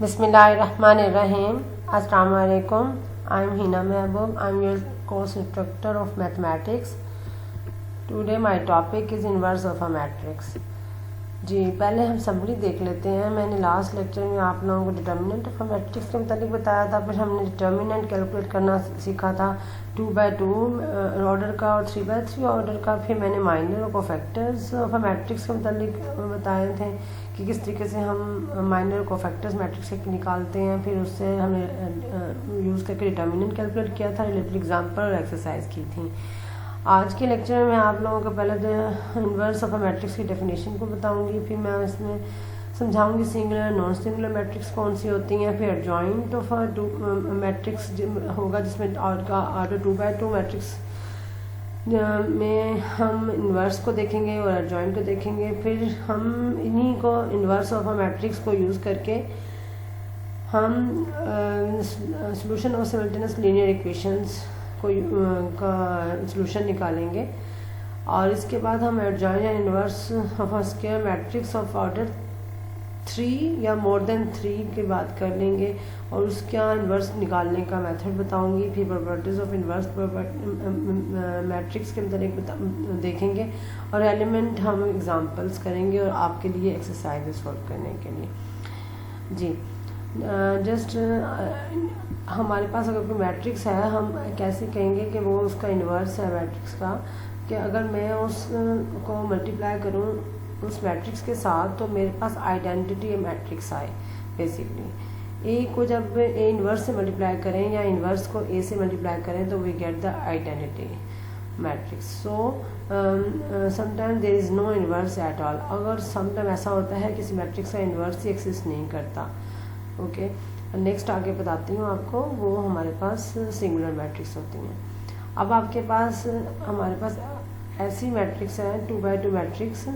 Bismillahirrahmanirrahim. Assalamu alaikum. I am Hina Mehboob. I am your course instructor of mathematics. Today my topic is inverse of a matrix. जी पहले हम summary देख लेते हैं। मैंने last lecture में आप लोगों को डिटर्मिनेंट ऑफ अ मैट्रिक्स के मुताबिक बताया था। फिर हमने डिटर्मिनेंट कैलकुलेट करना सीखा था 2x2 ऑर्डर का और 3x3 ऑर्डर का। फिर मैंने माइनर और कोफैक्टर्स ऑफ अ मैट्रिक्स के मुताबिक बताए थे कि किस तरीके से हम माइनर कोफैक्टर्स मैट्रिक्स के निकालते हैं। फिर उससे हमने यूज़ करके डिटर्मिनेंट कैलकुलेट किया था, रिलेटेड एग्जाम्पल और एक्सरसाइज की थी। आज के लेक्चर में मैं आप लोगों को पहले तो इन्वर्स ऑफ अ मैट्रिक्स की डेफिनेशन को बताऊंगी। फिर मैं इसमें समझाऊंगी सिंगुलर नॉन सिंगुलर मैट्रिक्स कौन सी होती हैं। फिर एडजॉइंट ऑफ अ मैट्रिक्स होगा जिसमें ऑर्डर 2x2 मैट्रिक्स में हम इन्वर्स को देखेंगे और एडजॉइंट को देखेंगे। फिर हम इन्हीं को इन्वर्स ऑफ अ मैट्रिक्स को यूज़ करके हम solution of simultaneous linear equations का सॉल्यूशन निकालेंगे। और इसके बाद हम adjoint and inverse of a square matrix of order 3 या मोर देन 3 की बात कर लेंगे और उसका इन्वर्स निकालने का मेथड बताऊंगी। फिर प्रॉपर्टीज ऑफ इन्वर्स मैट्रिक्स के मतलब देखेंगे और एलिमेंट हम एग्जांपल्स करेंगे और आपके लिए एक्सरसाइजेस सॉल्व करने के लिए। जी हमारे पास अगर कोई मैट्रिक्स है, हम कैसे कहेंगे कि वो उसका इन्वर्स है मैट्रिक्स का, कि अगर मैं उसको मल्टीप्लाई करूँ उस मैट्रिक्स के साथ तो मेरे पास आइडेंटिटी मैट्रिक्स आए। बेसिकली ए को जब ए इन्वर्स से मल्टीप्लाई करें या इन्वर्स को ए से मल्टीप्लाई करें तो we get the identity matrix. So sometime there is no inverse at all. अगर समटाइम ऐसा होता है किसी मैट्रिक्स का इन्वर्स ही एक्सिस्ट नहीं करता। ओके नेक्स्ट आगे बताती हूँ आपको। वो हमारे पास सिंगुलर मैट्रिक्स होती हैं। अब आपके पास हमारे पास ऐसी मैट्रिक्स है 2x2 मैट्रिक्स,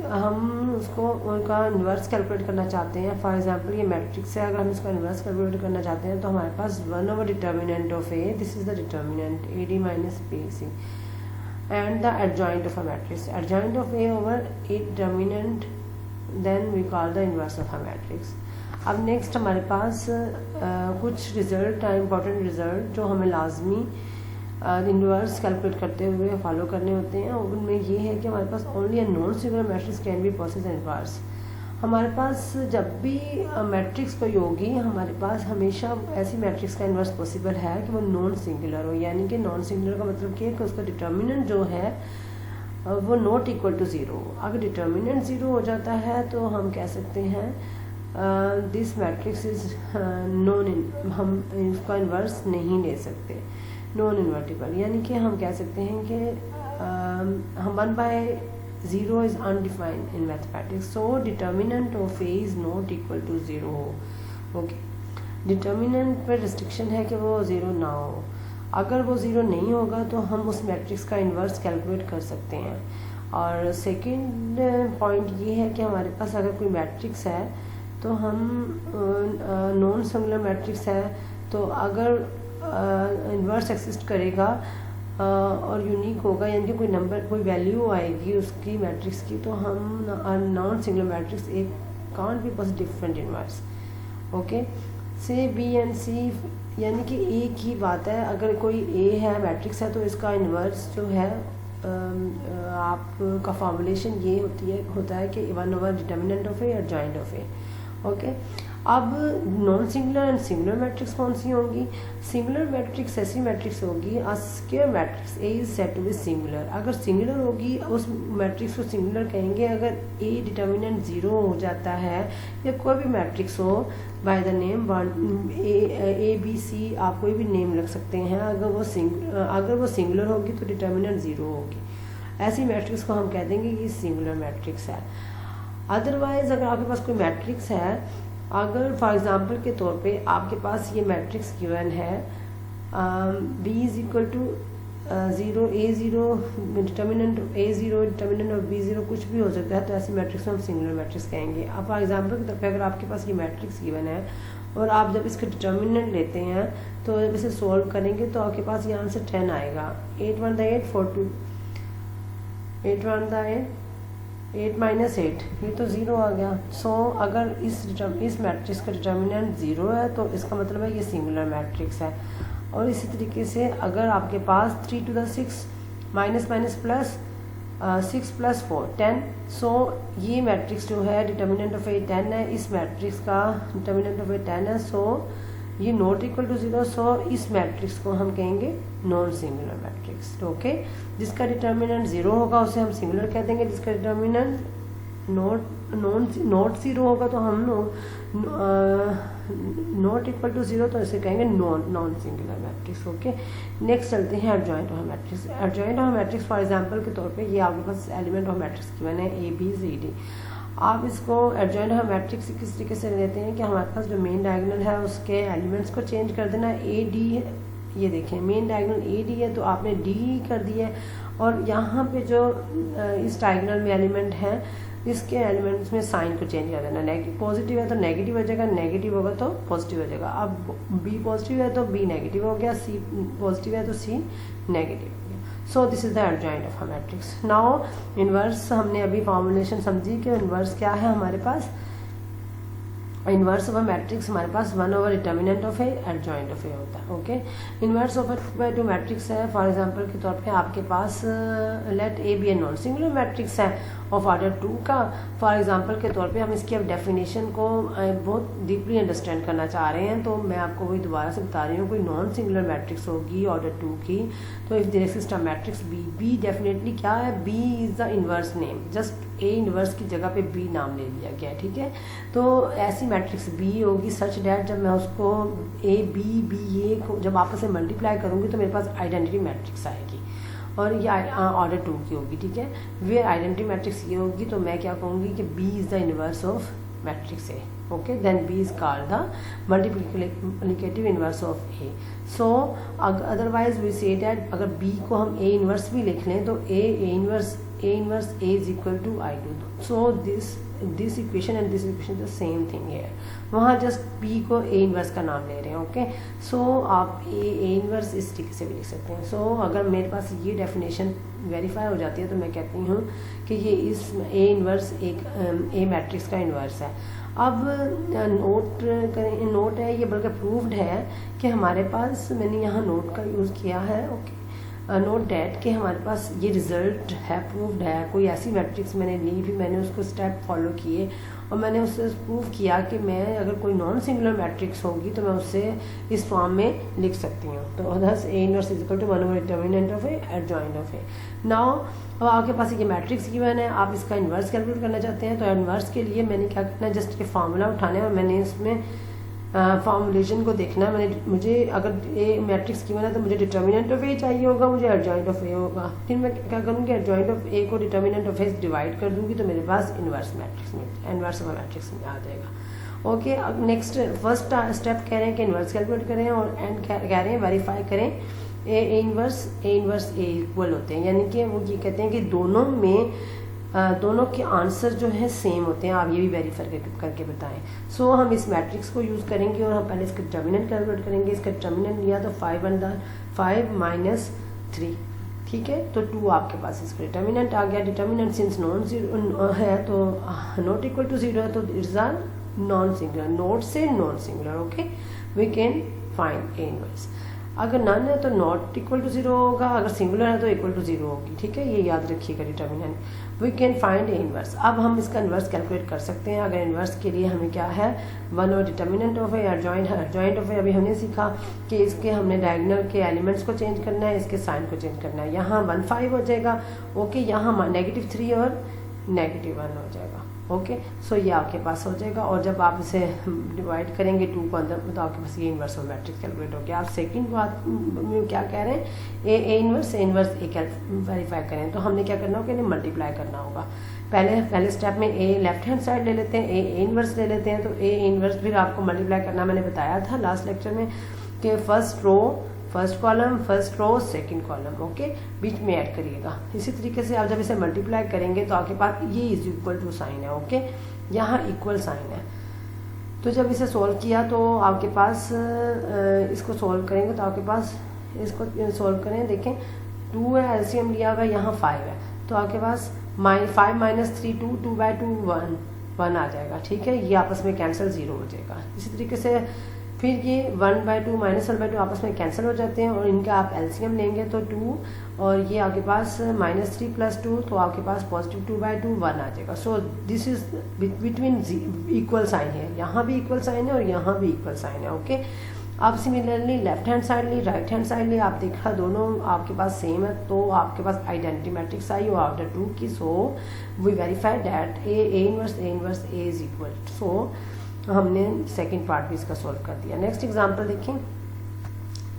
हम उसको उनका इन्वर्स कैलकुलेट करना चाहते हैं। फॉर एग्जांपल ये मैट्रिक्स है, अगर हम इसका इन्वर्स कैलकुलेट करना चाहते हैं तो हमारे पास 1 over determinant of A, this is the determinant AD minus BC and the adjoint of a matrix, adjoint of A over A determinant, then we call the inverse of a matrix. अब next हमारे पास कुछ result है, important result जो हमें लाजमी inverse calculate करते हुए फॉलो करने होते हैं। उनमें ये है कि हमारे पास only a non singular matrix can be process inverse. हमारे पास जब भी मैट्रिक्स कोई होगी, हमारे पास हमेशा ऐसी मैट्रिक्स का इन्वर्स पॉसिबल है कि वो नॉन सिंगुलर हो। यानी कि नॉन सिंगुलर का मतलब क्या है कि उसका डिटर्मिनेंट जो है वो नॉट इक्वल टू 0। अगर डिटर्मिनेंट 0 हो जाता है तो हम कह सकते हैं दिस मैट्रिक्स इज नॉन, हम इसका इन्वर्स नहीं ले सकते, नॉन इन्वर्टिबल। यानी कि हम कह सकते हैं कि हम 1/0 is undefined in mathematics. So determinant of A is not equal to 0 हो। ओके डिटर्मिनेंट पर रिस्ट्रिक्शन है कि वो 0 ना हो। अगर वो 0 नहीं होगा तो हम उस मैट्रिक्स का इन्वर्स कैलकुलेट कर सकते हैं। और सेकेंड पॉइंट ये है कि हमारे पास अगर कोई मैट्रिक्स है तो हम नॉन सिंगुलर मैट्रिक्स है तो अगर इन्वर्स एक्सिस्ट करेगा और यूनिक होगा, यानी कि कोई नंबर कोई वैल्यू आएगी उसकी मैट्रिक्स की, तो हम नॉन सिंगुलर मैट्रिक्स एक can't be possible different inverse. Okay से B एंड C, यानी कि एक ही बात है। अगर कोई A है मैट्रिक्स है तो इसका इन्वर्स जो है आपका फॉर्मुलेशन ये होता है कि 1 ओवर डिटर्मिनेंट ऑफ ए और जॉइंट ऑफ ए। ओके अब non singular and singular matrix कौन सी होंगी? सिंगुलर मैट्रिक्स ऐसी मैट्रिक्स होगी a square matrix A is said to be singular. अगर सिंगुलर होगी उस मैट्रिक्स को सिंगुलर कहेंगे अगर ए डिटर्मिनेंट 0 हो जाता है या कोई भी मैट्रिक्स हो बाय द नेम ABC, आप कोई भी नेम रख सकते हैं। अगर वो सिंगुलर होगी तो डिटर्मिनेंट 0 होगी। ऐसी मैट्रिक्स को हम कह देंगे कि सिंगुलर मैट्रिक्स है। अदरवाइज अगर आपके पास कोई मैट्रिक्स है, अगर फॉर एग्जांपल के तौर पे आपके पास ये मैट्रिक्स गिवन है B is equal to 0 A0 determinant A0 determinant of B0 कुछ भी हो सकता है, तो ऐसी मैट्रिक्स को हम सिंगुलर मैट्रिक्स कहेंगे। अब फॉर एग्जांपल के तौर पे अगर आपके पास ये मैट्रिक्स गिवन है और आप जब इसके डिटर्मिनेंट लेते हैं तो जब इसे सोल्व करेंगे तो आपके पास ये आंसर 10 आएगा। 8 1 8 4 2 8 1 8 8 माइनस 8 ये तो 0 आ गया। सो अगर इस मैट्रिक्स का डिटर्मिनेंट 0 है तो इसका मतलब है ये सिंगुलर मैट्रिक्स है। और इसी तरीके से अगर आपके पास 3 to the 6 minus minus plus 6 + 4 10, सो ये मैट्रिक्स जो है डिटर्मिनेंट ऑफ ए 10 है, इस मैट्रिक्स का डिटर्मिनेंट ऑफ ए 10 है। सो ये नॉट इक्वल टू 0, सो इस मैट्रिक्स को हम कहेंगे नॉन सिंगुलर मैट्रिक्स। ओके, जिसका डिटर्मिनेंट 0 होगा उसे हम सिंगुलर कह देंगे, जिसका डिटर्मिनेंट नॉट 0 होगा तो हम नॉट इक्वल टू 0 तो इसे कहेंगे non singular matrix. Okay, next चलते हैं adjoint of matrix. Adjoint of matrix for example के तौर पे ये आपके पास एलिमेंट ऑफ मैट्रिक्स गिवन है ABCD। आप इसको एडजॉइंट ऑफ मैट्रिक्स किस तरीके से लेते हैं कि हमारे पास जो मेन डायगोनल है उसके एलिमेंट्स को चेंज कर देना। AD ये देखें मेन डायगोनल AD है तो आपने D कर दिया है, और यहाँ पे जो इस डायगोनल में एलिमेंट है इसके एलिमेंट्स में साइन को चेंज कर देना। पॉजिटिव है तो नेगेटिव हो जाएगा, नेगेटिव होगा तो पॉजिटिव हो जाएगा। अब B पॉजिटिव है तो B नेगेटिव हो गया, C पॉजिटिव है तो C नेगेटिव हो गया। So this is the adjoint of a matrix. Now inverse हमने अभी फॉर्मुलेशन समझी कि इनवर्स क्या है हमारे पास। इनवर्स ऑफ अ मैट्रिक्स हमारे पास 1 over determinant of A adjoint of A होता है। Okay, inverse of a 2 matrix है। फॉर एग्जांपल के तौर पे आपके पास let A be a non singular matrix है ऑफ ऑर्डर 2 का। फॉर एग्जांपल के तौर पे हम इसकी अब डेफिनेशन को बहुत डीपली अंडरस्टैंड करना चाह रहे हैं, तो मैं आपको वही दोबारा से बता रही हूँ। कोई नॉन सिंगुलर मैट्रिक्स होगी ऑर्डर 2 की, तो if there exist a matrix B definitely क्या है, B is the inverse name, just A inverse की जगह पे बी नाम ले लिया गया है। ठीक है, तो ऐसी मैट्रिक्स बी होगी सच डैट जब मैं उसको ए बी बी ए को जब आपस में मल्टीप्लाई करूंगी तो मेरे पास आइडेंटिटी मैट्रिक्स आएगी, और ये ऑर्डर 2 की होगी। ठीक है, वे आइडेंटिटी मैट्रिक्स ये होगी तो मैं क्या कहूँगी कि B is the inverse of matrix A. Okay, then B is called the multiplicative inverse of A. So otherwise we say that अगर बी को हम ए इनवर्स भी लिख लें तो A inverse A is equal to I2। So this equation and this equation the same thing है, वहाँ just be को ए इनवर्स का नाम ले रहे हैं। ओके, सो आप ए इनवर्स इस तरीके से भी लिख सकते हैं। सो अगर मेरे पास ये डेफिनेशन वेरीफाई हो जाती है तो मैं कहती हूँ कि ये इस ए इनवर्स एक ए मैट्रिक्स का इनवर्स है। अब नोट है ये, बल्कि प्रूव्ड है कि हमारे पास, मैंने यहाँ नोट का यूज़ किया है। ओके, नोट डैट कि हमारे पास ये रिजल्ट है, प्रूव्ड है। कोई ऐसी मैट्रिक्स मैंने ली भी, मैंने उसको स्टेप फॉलो किए और मैंने उससे प्रूव किया कि मैं अगर कोई नॉन सिंगुलर मैट्रिक्स होगी तो मैं उससे इस फॉर्म में लिख सकती हूँ। तो thus A inverse is equal to 1 over determinant of A adjoint of A. Now अब आपके पास ये मैट्रिक्स गिवन है, आप इसका इन्वर्स कैलकुलेट करना चाहते हैं तो इन्वर्स के लिए मैंने क्या करना है, जस्ट ये फार्मूला उठाना है और मैंने इसमें फॉर्मुलेशन को देखना है। मुझे अगर ए मैट्रिक्स गिवन है तो मुझे डिटर्मिनेंट ऑफ ए चाहिए होगा, मुझे एडजॉइंट ऑफ ए होगा। फिर मैं क्या करूँगी, एडजॉइंट ऑफ ए को डिटर्मिनेंट ऑफ ए डिवाइड कर दूंगी तो मेरे पास इन्वर्स मैट्रिक्स में इन्वर्स ऑफ मैट्रिक्स में आ जाएगा। ओके, अब नेक्स्ट फर्स्ट स्टेप कह रहे हैं कि इन्वर्स कैलकुलेट करें और एंड कह रहे हैं वेरीफाई करें ए इन्वर्स ए इक्वल होते हैं, यानी कि वो ये कहते हैं कि दोनों के आंसर जो है सेम होते हैं। आप ये भी वेरीफाई करके बताएं। सो हम इस मैट्रिक्स को यूज़ करेंगे और हम पहले इसका डिटर्मिनेंट कैलकुलेट करेंगे। इसका डिटर्मिनेंट लिया तो 5 माइनस 3, ठीक है, तो 2 आपके पास इसका डिटर्मिनेंट आ गया। डिटर्मिनेंट सिंस नॉन जीरो है तो नॉट इक्वल टू 0 है तो it's are non singular, not say non singular. Okay, we can find A inverse. अगर नन है तो नॉट इक्वल टू 0 होगा, अगर सिंगुलर है तो इक्वल टू 0 होगी। ठीक है, ये याद रखिएगा determinant. We can find A inverse. अब हम इसका इनवर्स कैलकुलेट कर सकते हैं। अगर इनवर्स के लिए हमें क्या है, 1 over determinant of A adjoint है। एडजॉइंट ऑफ ए अभी हमने सीखा कि इसके हमने डायगोनल के एलिमेंट्स को चेंज करना है, इसके साइन को चेंज करना है। यहाँ 1 5 हो जाएगा। ओके, यहाँ -3 और -1 हो जाएगा। ओके, सो ये आपके पास हो जाएगा और जब आप इसे डिवाइड करेंगे 2 को अंदर तो आपके पास ये इनवर्स ऑफ मैट्रिक्स कैलकुलेट हो गया। आप सेकंड बात में क्या कह रहे हैं, ए इनवर्स ए वेरीफाई करें तो हमने क्या करना होगा, इन्हें मल्टीप्लाई करना होगा। पहले स्टेप में ए लेफ्ट हैंड साइड ले लेते हैं, ए इनवर्स ले लेते हैं, तो ए इनवर्स फिर आपको मल्टीप्लाई करना मैंने बताया था लास्ट लेक्चर में कि first column first row second column, okay, बीच में ऐड करिएगा। इसी तरीके से आप जब इसे मल्टीप्लाई करेंगे तो आपके पास ये इज इक्वल टू साइन है। ओके, यहाँ इक्वल साइन है। तो जब इसे सॉल्व किया तो आपके पास इसको सॉल्व करेंगे तो आपके पास इसको सॉल्व करें, देखें 2 है, एलसीएम लिया हुआ है, यहाँ 5 है, तो आपके पास 5 माइनस 3 2, 2/2 1 1 आ जाएगा, ठीक है। ये आपस में कैंसिल 0 हो जाएगा। इसी तरीके से फिर ये 1/2 माइनस 1/2 आपस में कैंसिल हो जाते हैं और इनका आप एलसीएम लेंगे तो 2 और ये आपके पास -3 + 2 तो आपके पास पॉजिटिव 2/2 1 आ जाएगा। So this is between equal sign है, यहाँ भी इक्वल साइन है और यहाँ भी इक्वल साइन है, ओके। अब सिमिलरली लेफ्ट हैंड साइड ली, राइट हैंड साइड ली, आप देखा दोनों आपके पास सेम है तो आपके पास आइडेंटिटी मैट्रिक्स आई और आफ्टर 2 की। So we verify that A inverse A is equal. So हमने सेकंड पार्ट भी इसका सोल्व कर दिया। नेक्स्ट एग्जांपल देखें,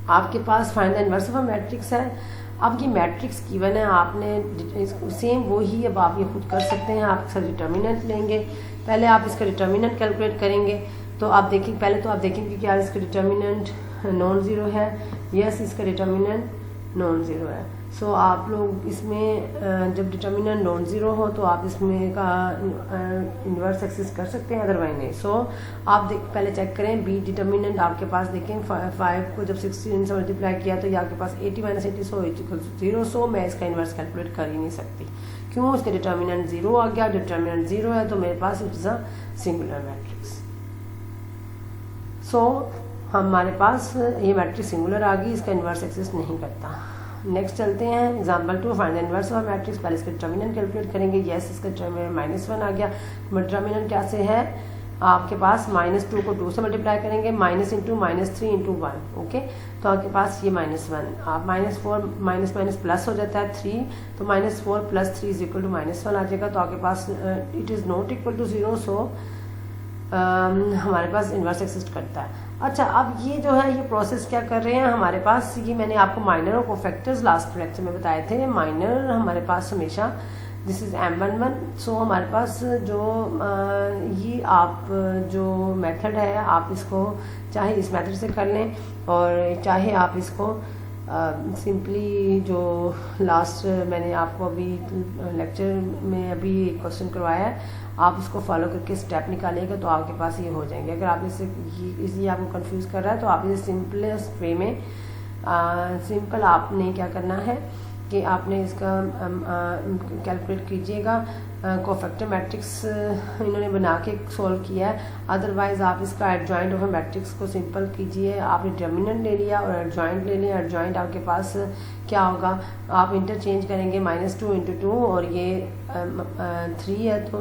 आपके पास find the inverse of a matrix है। अब ये मैट्रिक्स गिवन है, आपने सेम वही अब आप ये खुद कर सकते हैं। आप इसका डिटर्मिनेंट लेंगे, पहले आप इसका डिटर्मिनेंट कैलकुलेट करेंगे। तो आप देखेंगे, पहले तो आप देखेंगे कि यार इसका डिटर्मिनेंट नॉन ज़ीरो है, यस इसका डिटर्मिनेंट नॉन ज़ीरो है। सो आप लोग इसमें जब डिटर्मिनेंट नॉन ज़ीरो हो तो आप इसमें का इन्वर्स एक्सिस कर सकते हैं, अदरवाइज नहीं। सो आप पहले चेक करें बी डिटर्मिनेंट आपके पास देखें 5 को जब 16 से मल्टीप्लाई किया तो ये आपके पास 80 - 80 सो इक्वल 0। सो मैं इसका इन्वर्स कैलकुलेट कर ही नहीं सकती, क्यों? उसके डिटर्मिनेंट 0 आ गया, डिटर्मिनेंट 0 है तो मेरे पास it is a singular matrix. So हमारे पास ये मैट्रिक्स सिंगुलर आ गई, इसका इन्वर्स एक्सिस्ट नहीं करता। नेक्स्ट चलते हैं example 2, find the inverse of matrix. पहले इसका डिटर्मिनेंट कैलकुलेट करेंगे। यस इसका डिटर्मिनेंट -1 आ गया। डिटर्मिनेंट क्या से है आपके पास, -2 को 2 से मल्टीप्लाई करेंगे, माइनस इंटू -3 × 1, ओके। तो आपके पास ये -1, आप -4 माइनस प्लस हो जाता है 3, तो -4 + 3 = -1 आ जाएगा। तो आपके पास it is not equal to 0। So हमारे पास इन्वर्स एक्सिस्ट करता है। अच्छा, अब ये जो है ये प्रोसेस क्या कर रहे हैं हमारे पास, ये मैंने आपको माइनर और कोफैक्टर्स लास्ट लेक्चर में बताए थे। माइनर हमारे पास हमेशा दिस इज M11। सो हमारे पास जो ये आप जो मेथड है आप इसको चाहे इस मेथड से कर लें और चाहे आप इसको सिंपली जो लास्ट मैंने आपको अभी लेक्चर में अभी एक क्वेश्चन करवाया है, आप उसको फॉलो करके स्टेप निकालिएगा तो आपके पास ये हो जाएंगे। अगर आप इसलिए आपको कंफ्यूज कर रहा है तो आप इसे सिंपलेस्ट वे में सिंपल आपने क्या करना है कि आपने इसका कैलकुलेट कीजिएगा। कोफैक्टर मैट्रिक्स इन्होंने बना के सोल्व किया है, अदरवाइज आप इसका एडजॉइंट ऑफ मैट्रिक्स को सिंपल कीजिए। आपने डिटर्मिनेंट ले लिया और एडजॉइंट ले लिया। एडजॉइंट आपके पास क्या होगा, आप इंटरचेंज करेंगे -2 × 2 और ये 3 है तो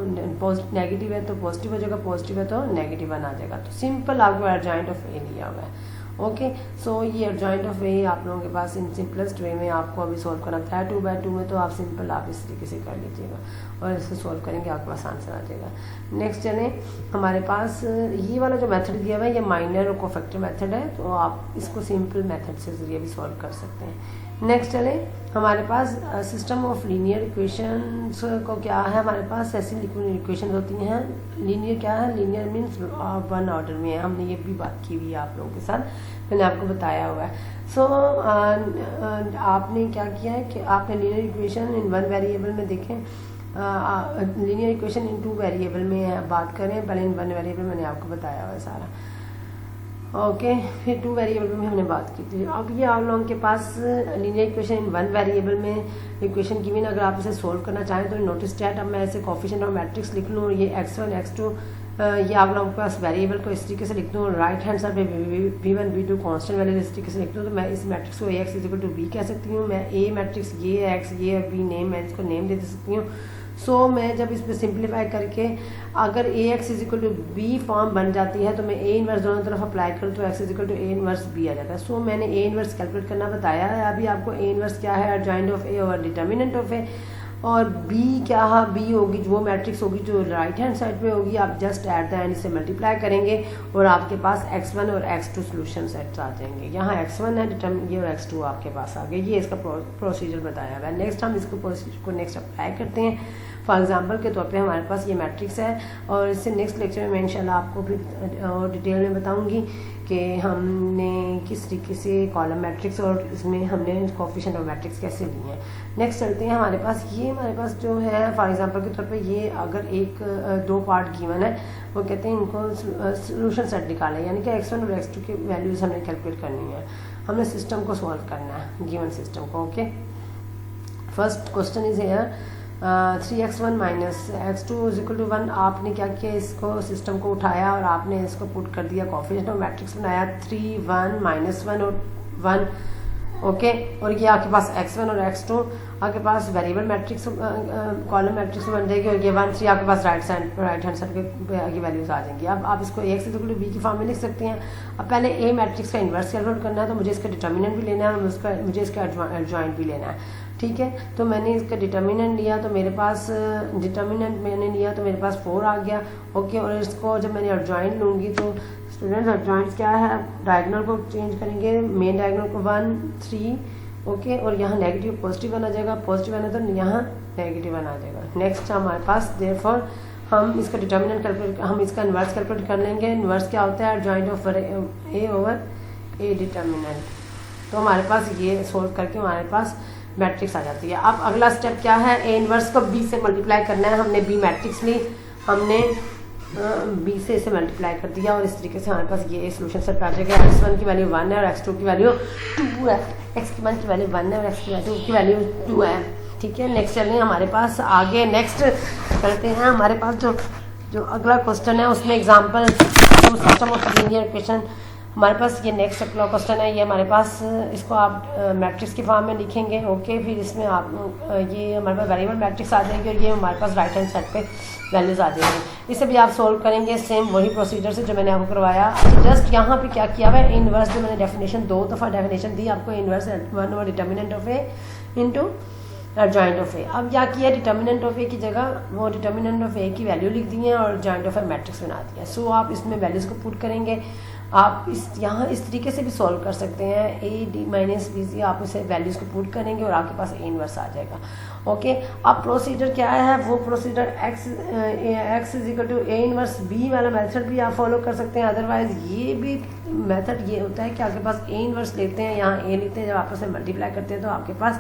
नेगेटिव है तो पॉजिटिव हो जाएगा, पॉजिटिव है तो नेगेटिव 1 आ जाएगा। तो सिंपल आपको एडजॉइंट ऑफ ए लिया हुआ है, ओके। सो ये एडजॉइंट ऑफ ए आप लोगों के पास इन सिंपलेस्ट वे में आपको अभी सोल्व करना था 2/2 में, तो आप सिंपल आप इस तरीके से कर लीजिएगा और इसे सोल्व करेंगे आपके पास आंसर आ जाएगा। नेक्स्ट चलें, हमारे पास ये वाला जो मेथड दिया हुआ है ये माइनर और कोफैक्टर मेथड है, तो आप इसको सिंपल मेथड से जरिए भी सॉल्व कर सकते हैं। नेक्स्ट चलें, हमारे पास सिस्टम ऑफ लीनियर इक्वेशंस को क्या है, हमारे पास ऐसी इक्वेशन होती हैं। लीनियर क्या है, लीनियर मीन्स 1 ऑर्डर में है। हमने ये भी बात की हुई है आप लोगों के साथ, मैंने आपको बताया हुआ है। सो आपने क्या किया है कि आपने लीनियर इक्वेशन इन 1 वेरिएबल में देखें, लीनियर इक्वेशन इन 2 वेरिएबल में बात करें। पहले इन 1 वेरिएबल मैंने आपको बताया हुआ है सारा, ओके। फिर 2 वेरिएबल में हमने बात की थी। अब ये आप लोगों के पास लीनियर इक्वेशन इन 1 वेरिएबल में इक्वेशन की अगर आप इसे सोल्व करना चाहें तो नोटिस दैट अब मैं ऐसे कोफिशिएंट और मैट्रिक्स लिख लूँ। ये x1 x2 ये आप लोगों के पास वेरिएबल को इस तरीके से लिख दूँ। राइट हैंड साइड पे v1 v2 कॉन्स्टेंट वैल्यू इस तरीके से लिख दूँ, तो मैं इस मैट्रिक्स को ax = b कह सकती हूँ। मैं a मैट्रिक्स ये है x, ये है b, नेम मैं इसको नेम दे सकती हूँ। सो मैं जब इस पर सिंप्लीफाई करके अगर ax = b फॉर्म बन जाती है तो मैं a इनवर्स दोनों तरफ अप्लाई करूँ तो x = a इनवर्स b आ जाता है। सो मैंने a इनवर्स कैलकुलेट करना बताया है। अभी आपको a इनवर्स क्या है, एडजॉइंट ऑफ a और डिटर्मिनेंट ऑफ a, और b क्या है, b होगी वो मैट्रिक्स होगी जो राइट हैंड साइड पे होगी। आप जस्ट एट द एंड इसे मल्टीप्लाई करेंगे और आपके पास x1 और x2 सोल्यूशन सेट्स आ जाएंगे। यहाँ x1 है ये और x2 आपके पास आ गए। ये इसका प्रोसीजर बताया हुआ है। नेक्स्ट हम इसको प्रोसीजर को नेक्स्ट अप्लाई करते हैं। फॉर एग्जांपल के तौर पे हमारे पास ये मैट्रिक्स है और इससे नेक्स्ट लेक्चर में इंशाल्लाह आपको फिर और डिटेल में बताऊंगी कि हमने किस तरीके से कॉलम मैट्रिक्स और इसमें हमने कोफिशिएंट और मैट्रिक्स कैसे लिए हैं। नेक्स्ट चलते हैं, हमारे पास जो है फॉर एग्जांपल के तौर पे ये अगर एक 2 पार्ट गिवन है, वो कहते हैं इनको सोल्यूशन सेट निकालें, यानी कि x1 और x2 की वैल्यूज हमने कैलकुलेट करनी है। हमने सिस्टम को सॉल्व करना है, गिवन सिस्टम को, okay. First question is here, 3x1 minus x2 is equal to 1। आपने क्या किया, इसको सिस्टम को उठाया और आपने इसको पुट कर दिया कोएफिशिएंट ऑफ मैट्रिक्स बनाया 3 1 -1 और 1, ओके। और ये आपके पास x1 और x2 आपके पास वेरिएबल मैट्रिक्स कॉलम मैट्रिक्स बन जाएगी, और ये 1 3 आपके पास राइट हैंड साइड की वैल्यूज आ जाएंगी। अब आप इसको x इक्वल टू b की फॉर्म में लिख सकते हैं। अब पहले a मैट्रिक्स का इन्वर्स कैलकुलेट करना है, तो मुझे इसका डिटर्मिनेंट भी लेना है और मुझे इसका एडजॉइंट भी लेना है, ठीक है। तो मैंने इसका डिटर्मिनेंट लिया तो मेरे पास 4 आ गया, ओके। और इसको जब मैंने एडजॉइंट लूँगी तो स्टूडेंट्स एडजॉइंट क्या है, डायगोनल को चेंज करेंगे, मेन डायगोनल को 1 3, ओके। और यहाँ नेगेटिव पॉजिटिव 1 आ जाएगा, पॉजिटिव 1 है तो यहाँ नेगेटिव 1 आ जाएगा। नेक्स्ट हमारे पास देयरफॉर हम इसका डिटर्मिनेंट कैलकुलेट, हम इसका इन्वर्स कैलकुलेट कर लेंगे। इन्वर्स क्या होता है, adjoint of A over A determinant. तो हमारे पास ये सोल्व करके हमारे पास मैट्रिक्स आ जाती है। अब अगला स्टेप क्या है, ए इन्वर्स को बी से मल्टीप्लाई करना है। हमने बी मैट्रिक्स ली, हमने बी से इसे मल्टीप्लाई कर दिया और इस तरीके से हमारे पास ये सोल्यूशन सेट आ जाएगा। x1 की वैल्यू 1 है और x2 की वैल्यू 2 है, x1 की वैल्यू 1 है और x2 की वैल्यू 2 है, ठीक है। नेक्स्ट चलिए हमारे पास आगे नेक्स्ट करते हैं। हमारे पास जो अगला क्वेश्चन है उसमें example system of linear equation, हमारे पास ये नेक्स्ट अगला क्वेश्चन है। ये हमारे पास इसको आप मैट्रिक्स की फॉर्म में लिखेंगे, ओके। फिर इसमें आप ये हमारे पास वेरिएबल मैट्रिक्स आ जाएगी और ये हमारे पास राइट हैंड साइड पे वैल्यूज आ जाएंगी। इसे भी आप सोल्व करेंगे सेम वही प्रोसीजर से जो मैंने आपको करवाया। जस्ट यहाँ पे क्या किया हुआ है, इनवर्स जो मैंने डेफिनेशन 2 दफ़ा डेफिनेशन दी आपको, inverse 1 over determinant of A into adjoint of A. अब क्या किया, डिटर्मिनेंट ऑफ ए की जगह वो डिटर्मिनेंट ऑफ ए की वैल्यू लिख दी है और एडजॉइंट ऑफ ए मैट्रिक्स बना दिया। सो आप इसमें वैल्यूज को पुट करेंगे। आप यहाँ इस तरीके से भी सॉल्व कर सकते हैं, A D minus B C, आप इसे वैल्यूज को पुट करेंगे और आपके पास ए इनवर्स आ जाएगा, ओके। अब प्रोसीजर क्या है, वो procedure X is equal to A inverse B वाला मेथड भी आप फॉलो कर सकते हैं। अदरवाइज ये भी मेथड ये होता है कि आपके पास ए इनवर्स लेते हैं, यहाँ ए लेते हैं, जब आपस में मल्टीप्लाई करते हैं तो आपके पास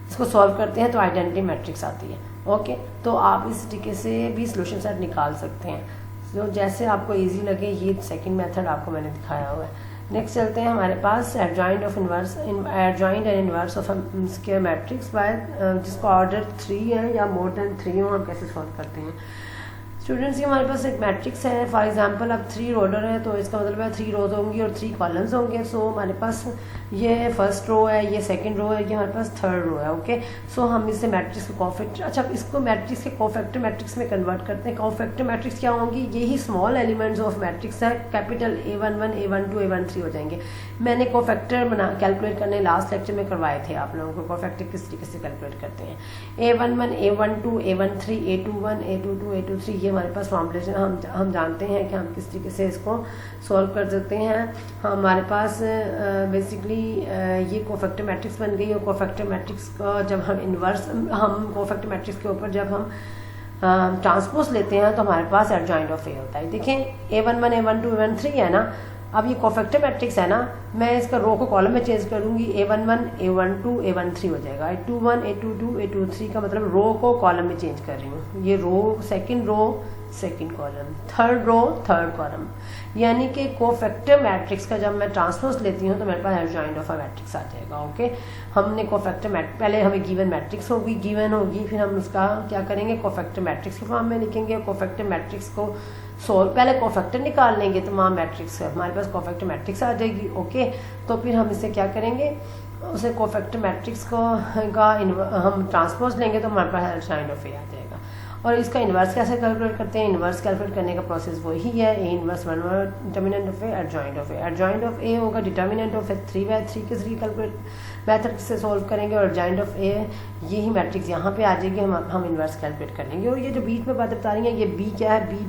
इसको सॉल्व करते हैं तो आइडेंटिटी मैट्रिक्स आती है, ओके। तो आप इस तरीके से भी सॉल्यूशन सेट निकाल सकते हैं, जो जैसे आपको इजी लगे। ये सेकंड मेथड आपको मैंने दिखाया हुआ है। नेक्स्ट चलते हैं हमारे पास adjoint of inverse, adjoint and inverse of square matrix by जिसको ऑर्डर 3 है या मोर देन 3 हो, हम कैसे सॉल्व करते हैं। स्टूडेंट्स ये हमारे पास एक मैट्रिक्स है, फॉर एग्जांपल अब 3 ऑर्डर है तो इसका मतलब है 3 रोज होंगी और 3 कॉलम्स होंगे। सो हमारे पास ये फर्स्ट रो है, ये सेकंड रो है, ये हमारे पास थर्ड रो है, ओके। सो हम इसे मैट्रिक्स को कोफैक्टर, अच्छा इसको मैट्रिक्स के कोफैक्टर मैट्रिक्स में कन्वर्ट करते हैं। कोफैक्टर मैट्रिक्स क्या होंगी, यही स्मॉल एलिमेंट्स ऑफ मैट्रिक्स है, कैपिटल A11 A12 A13 हो जाएंगे। मैंने कोफैक्टर कैलकुलेट करने लास्ट लेक्चर में करवाए थे आप लोगों को, कोफैक्टर किस तरीके से कैलकुलेट करते हैं। A11 A12 A13 A21 A22 A23 ये हमारे पास फॉर्मुलेशन हम जानते हैं कि हम किस तरीके से इसको सॉल्व कर सकते हैं। हमारे पास बेसिकली ये कोफैक्टर मैट्रिक्स बन गई और कोफैक्टर मैट्रिक्स का जब हम इन्वर्स, हम कोफैक्टर मैट्रिक्स के ऊपर जब हम ट्रांसपोज लेते हैं तो हमारे पास एडजॉइंट ऑफ ए होता है। देखें A11 A12 A13 है ना, अब ये कोफैक्टर मैट्रिक्स है ना, मैं इसका रो को कॉलम में चेंज करूंगी, A11 A12 A13 हो जाएगा। A21 A22 A23 का मतलब रो को कॉलम में चेंज कर रही हूँ, ये row second row second column, third row third column, यानी कि कोफैक्टर मैट्रिक्स का जब मैं ट्रांसपोज लेती हूँ तो मेरे पास एडजॉइंट ऑफ अ मैट्रिक्स आ जाएगा, ओके। हमने कोफैक्टर मैट्रिक्स, पहले हमें गिवन मैट्रिक्स होगी, गिवन होगी, फिर हम उसका क्या करेंगे, कोफैक्टर मैट्रिक्स के फॉर्म में लिखेंगे। कोफैक्टर मैट्रिक्स को सोल्व, पहले कोफैक्टर निकाल लेंगे तो वहाँ मैट्रिक्स है, हमारे पास कोफैक्टर मैट्रिक्स आ जाएगी, ओके। तो फिर हम इसे क्या करेंगे, उसे कोफैक्टर मैट्रिक्स को हम ट्रांसपोज लेंगे तो हमारे पास एडजॉइंट ऑफ ए आ जाएगा। और इसका इन्वर्स कैसे कैलकुलेट करते हैं, इन्वर्स कैलकुलेट करने का प्रोसेस वही है, A inverse 1 over determinant of A adjoint of A. Adjoint of A होगा डिटर्मिनेंट ऑफ ए 3/3 के 3 कैलकुलेट मेथड से सॉल्व करेंगे और एडजॉइंट ऑफ ए यही मैट्रिक्स यहाँ पे आ जाएगी, हम इन्वर्स कैलकुलेट कर लेंगे। और ये जो बीच में बात बता रही है, ये बी क्या है, बी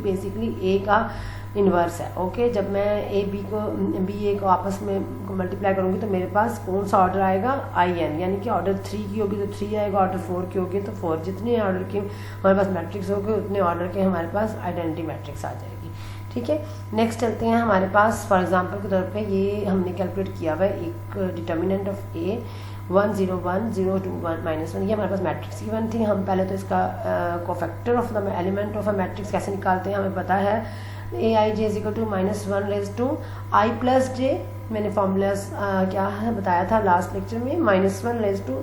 बेसिकली ए का इन्वर्स है, ओके। जब मैं बी ए को आपस में मल्टीप्लाई करूंगी तो मेरे पास कौन सा ऑर्डर आएगा, IN, यानी कि ऑर्डर 3 की होगी तो 3 आएगा, ऑर्डर 4 की होगी तो 4। जितने ऑर्डर की हमारे पास मैट्रिक्स होंगे उतने ऑर्डर के हमारे पास आइडेंटिटी मैट्रिक्स आ जाएगी, ठीक है। नेक्स्ट चलते हैं हमारे पास, फॉर एग्जाम्पल के तौर पे ये हमने कैलकुलेट किया हुआ है एक डिटर्मिनेंट ऑफ ए 1 0 1 0 2 1 -1, ये हमारे पास मैट्रिक्स की 1 थी। हम पहले तो इसका cofactor of the element of a matrix कैसे निकालते हैं, हमें पता है AIJ is equal to -1 raise to I + J, मैंने फॉर्मूला क्या है बताया था लास्ट लेक्चर में, -1 raise to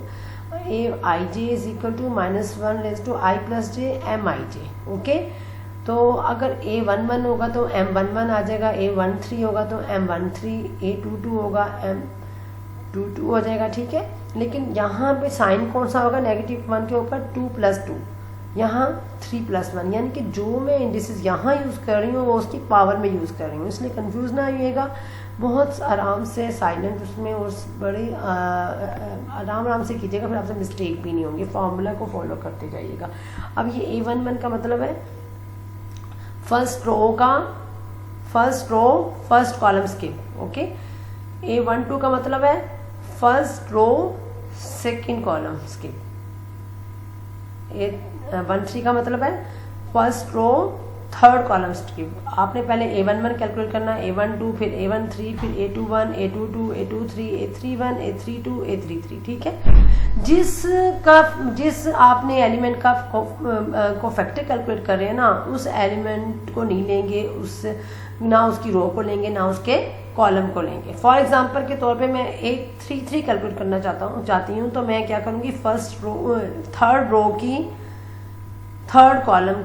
A I J is equal to -1 raise to i plus J M I J. Okay, तो अगर A11 होगा तो M11 आ जाएगा, A13 होगा तो M13, A22 होगा M22 हो जाएगा। ठीक है, लेकिन यहाँ पे साइन कौन सा होगा? -1 के ऊपर 2 + 2, यहाँ 3 + 1, यानी कि जो मैं इंडिसेस यहाँ यूज़ कर रही हूँ वो उसकी पावर में यूज़ कर रही हूँ, इसलिए कंफ्यूज ना आइएगा। बहुत आराम से साइलेंट उसमें और बड़ी आराम से कीजिएगा, फिर आपसे मिस्टेक भी नहीं होंगी। फॉर्मूला को फॉलो करते जाइएगा। अब ये A11 का मतलब है first column skip. Okay, A12 का मतलब है first row second column skip. A13 का मतलब है first row third column skip. आपने पहले A11 कैलकुलेट करना, A12, फिर A13, फिर A21, A22, A23, A31, A32, A33। ठीक है, जिस आपने एलिमेंट का कोफैक्टर कैलकुलेट कर रहे हैं ना, उस एलिमेंट को नहीं लेंगे, ना उसकी रो को लेंगे ना उसके कॉलम को लेंगे। फॉर एग्जांपल के तौर पे मैं A33 कैलकुलेट करना चाहती हूँ, तो मैं क्या करूँगी? थर्ड रो की थर्ड कॉलम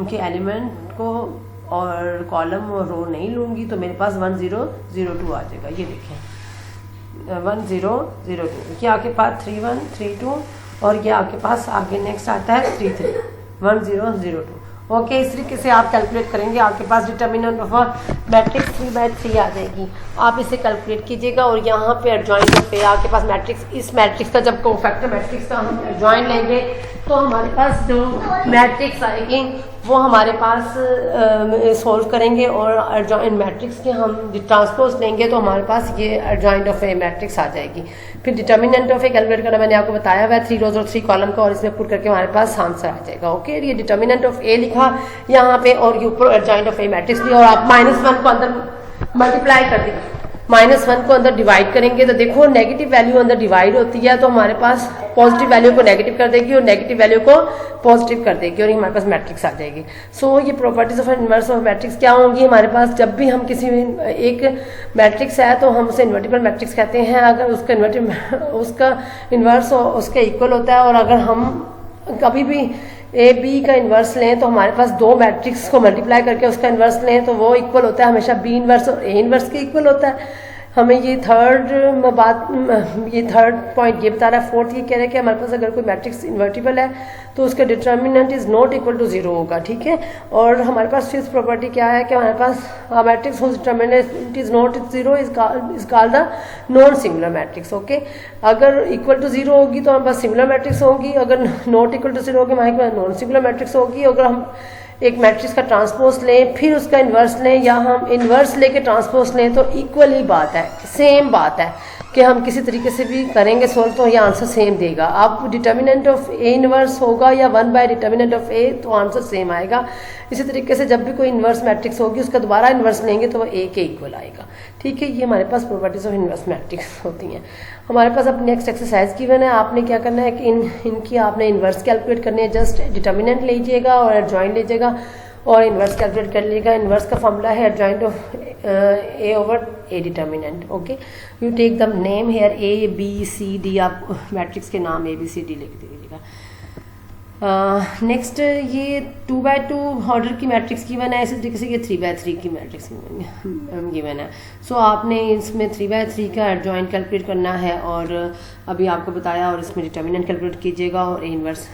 के एलिमेंट को और कॉलम और रो नहीं लूँगी, तो मेरे पास 1002 आ जाएगा। ये देखें 1002, ये आपके पास 31, 32 और ये आपके पास आगे नेक्स्ट आता है 33, 1002। ओके, इस तरीके से आप कैलकुलेट करेंगे, आपके पास डिटर्मिनेंट ऑफ मैट्रिक्स 3/3 आ जाएगी। आप इसे कैलकुलेट कीजिएगा और यहाँ पे एडजॉइंट पे आपके पास मैट्रिक्स, इस मैट्रिक्स का जब कोफैक्टर मैट्रिक्स का हम एडजॉइंट लेंगे तो हमारे पास जो मैट्रिक्स आएगी वो हमारे पास सोल्व करेंगे, और एडजॉइंट मैट्रिक्स के हम ट्रांसपोज लेंगे तो हमारे पास ये एडजॉइंट ऑफ ए मैट्रिक्स आ जाएगी। फिर डिटर्मिनेंट ऑफ ए कैलकुलेट करना मैंने आपको बताया हुआ है, 3 रोज और 3 कॉलम का, और इसमें पुट करके हमारे पास आंसर आ जाएगा। ओके, ये डिटर्मिनेंट ऑफ ए लिखा यहाँ पे और ये ऊपर एडजॉइंट ऑफ ए मैट्रिक्स लिया, और आप -1 को अंदर मल्टीप्लाई कर दीजिए, -1 को अंदर डिवाइड करेंगे तो देखो नेगेटिव वैल्यू अंदर डिवाइड होती है, तो हमारे पास पॉजिटिव वैल्यू को नेगेटिव कर देगी और नेगेटिव वैल्यू को पॉजिटिव कर देगी, और हमारे पास मैट्रिक्स आ जाएगी। सो ये properties of inverse of matrix क्या होंगी हमारे पास? जब भी हम किसी एक मैट्रिक्स है तो हम उसे इन्वर्टिबल मैट्रिक्स कहते हैं, अगर उसका इन्वर्स उसके इक्वल होता है, और अगर हम कभी भी ए बी का इन्वर्स लें तो हमारे पास 2 मैट्रिक्स को मल्टीप्लाई करके उसका इन्वर्स लें तो वो इक्वल होता है हमेशा बी इन्वर्स और ए इन्वर्स के इक्वल होता है। हमें ये थर्ड पॉइंट ये बता रहा है। फोर्थ ये कह रहा है कि हमारे पास अगर कोई मैट्रिक्स इन्वर्टिबल है तो उसका determinant is not equal to 0 होगा। ठीक है, और हमारे पास फिफ्थ प्रॉपर्टी क्या है कि हमारे पास matrix whose determinant is not 0 is called the non singular matrix. Okay, अगर इक्वल टू 0 होगी तो हमारे पास सिंगुलर मैट्रिक्स होगी, अगर नॉट इक्वल टू 0 होगी हमारे पास नॉन सिंगुलर मैट्रिक्स होगी। अगर हम एक मैट्रिक्स का ट्रांसपोज लें फिर उसका इन्वर्स लें, या हम इन्वर्स लेके ट्रांसपोज लें तो इक्वल ही बात है, सेम बात है कि हम किसी तरीके से भी करेंगे सोल्व तो ये आंसर सेम देगा। अब डिटर्मिनेंट ऑफ ए इन्वर्स होगा या 1 बाय डिटर्मिनेंट ऑफ ए तो आंसर सेम आएगा। इसी तरीके से जब भी कोई इन्वर्स मैट्रिक्स होगी उसका दोबारा इन्वर्स लेंगे तो वो ए के इक्वल आएगा। ठीक है, ये हमारे पास प्रॉपर्टीज ऑफ इन्वर्स मैट्रिक्स होती हैं। हमारे पास अब नेक्स्ट एक्सरसाइज गिवन है, आपने क्या करना है कि इनकी आपने इन्वर्स कैलकुलेट करनी है। जस्ट डिटर्मिनेंट लीजिएगा और एडजॉइंट लीजिएगा और इन्वर्स कैलकुलेट कर लीजिएगा। इन्वर्स का फॉर्मूला है adjoint of A over A determinant. Okay, you take the name here A B C D, आप मैट्रिक्स के नाम ए बी सी डी लिख दीजिएगा। नेक्स्ट ये 2/2 ऑर्डर की मैट्रिक्स गिवन है, इसी तरीके से ये 3/3 की मैट्रिक्स गिवन है। सो आपने इसमें 3/3 का एडजॉइंट कैलकुलेट करना है और अभी आपको बताया, और इसमें डिटर्मिनेंट कैलकुलेट कीजिएगा और ए इन्वर्स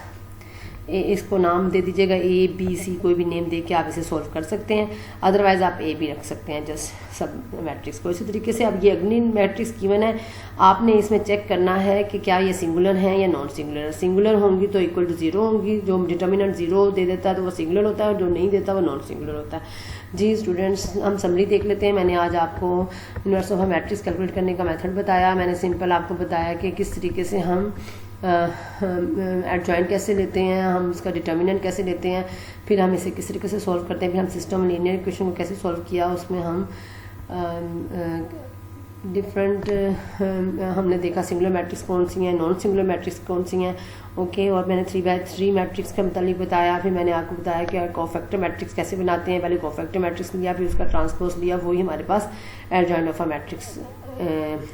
इसको नाम दे दीजिएगा, ए बी सी कोई भी नेम दे के आप इसे सोल्व कर सकते हैं, अदरवाइज आप ए भी रख सकते हैं जस्ट सब मैट्रिक्स को। इसी तरीके से अब ये अगली मैट्रिक्स गिवन है, आपने इसमें चेक करना है कि क्या ये सिंगुलर है या नॉन सिंगुलर है। सिंगुलर होंगी तो इक्वल टू 0 होंगी, जो डिटर्मिनेंट 0 दे देता है तो वो सिंगुलर होता है, और जो नहीं देता वो नॉन सिंगुलर होता है। जी स्टूडेंट्स, हम समरी देख लेते हैं। मैंने आज आपको inverse of a matrix calculate करने का मेथड बताया। मैंने सिंपल आपको बताया कि किस तरीके से हम एडजॉइंट कैसे लेते हैं, हम इसका डिटर्मिनेंट कैसे लेते हैं, फिर हम इसे किस तरीके से सॉल्व करते हैं, फिर हम सिस्टम लीनियर इक्वेशन को कैसे सॉल्व किया, उसमें हम डिफरेंट हमने देखा सिंगुलर मैट्रिक्स कौन सी हैं, नॉन सिंगुलर मैट्रिक्स कौन सी हैं। ओके, और मैंने 3/3 मैट्रिक्स का मतलब बताया। फिर मैंने आपको बताया कि कोफैक्टर मैट्रिक्स कैसे बनाते हैं। पहले कोफैक्टर मैट्रिक्स लिया, फिर उसका ट्रांसपोज लिया, वही हमारे पास एडजॉइंट ऑफ अ मैट्रिक्स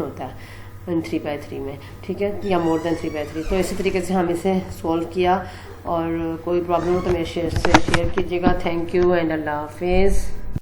होता है। 3/3 में, ठीक है, या मोर देन 3/3। तो इसी तरीके से हम इसे सॉल्व किया, और कोई प्रॉब्लम हो तो मेरे से शेयर कीजिएगा। थैंक यू एंड अल्लाह हाफिज़।